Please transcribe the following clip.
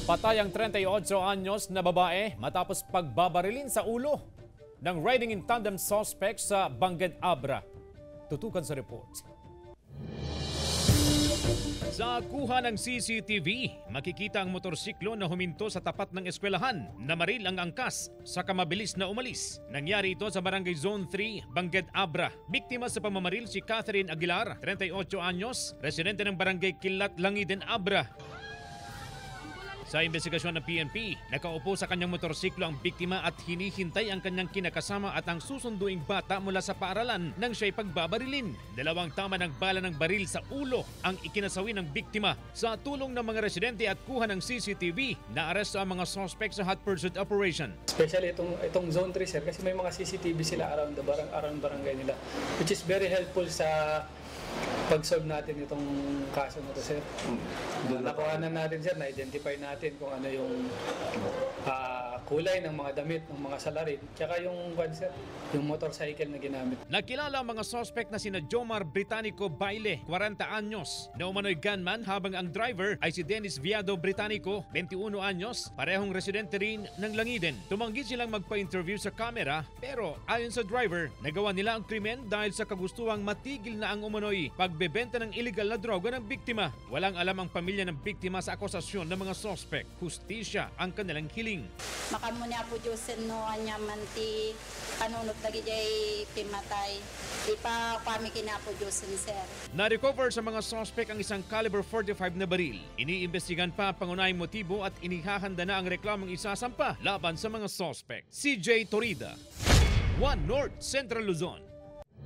Patay ang 38 anyos na babae matapos pagbabarilin sa ulo ng riding in tandem suspect sa Bangged Abra. Tutukan sa report. Sa kuha ng CCTV, makikita ang motorsiklo na huminto sa tapat ng eskwelahan. Namaril ang angkas sa kamabilis na umalis. Nangyari ito sa Barangay Zone 3, Bangged Abra. Biktima sa pamamaril si Catherine Aguilar, 38 anyos, residente ng Barangay Kilat, Langiden, Abra. Sa investigasyon ng PNP, nakaupo sa kanyang motorsiklo ang biktima at hinihintay ang kanyang kinakasama at ang susunduing bata mula sa paaralan nang siya'y pagbabarilin. Dalawang tama ng bala ng baril sa ulo ang ikinasawi ng biktima. Sa tulong ng mga residente at kuha ng CCTV, naaresto ang mga suspect sa hot pursuit operation. Especially itong Zone 3, sir, kasi may mga CCTV sila around barangay nila, which is very helpful sa pag-solve natin itong kaso na to, sir. Nakuhanan natin, sir, na-identify natin kung ano yung kulay ng mga damit, ng mga salarin, tsaka yung motorcycle na ginamit. Nakilala ang mga suspect na sina Jomar Británico Baile, 40 anyos, na umano'y gunman, habang ang driver ay si Dennis Viado Británico, 21 anyos, parehong residente rin ng Langiden. Tumanggi silang magpa-interview sa kamera, pero ayon sa driver, nagawa nila ang krimen dahil sa kagustuhang matigil na ang umano'y pagbebenta ng illegal na droga ng biktima. Walang alam ang pamilya ng biktima sa akusasyon ng mga suspect. Hustisya ang kanilang hiling. Makamo niya po Diyosin no anya manti kanunot lagi jay pimatay. Di pa kami kinapo Diyosin, sir. Na-recover sa mga suspect ang isang caliber 45 na baril. Iniimbestigan pa ang pangunahing motibo at inihahanda na ang reklamong isasampa laban sa mga suspect. CJ Torida, One North Central Luzon.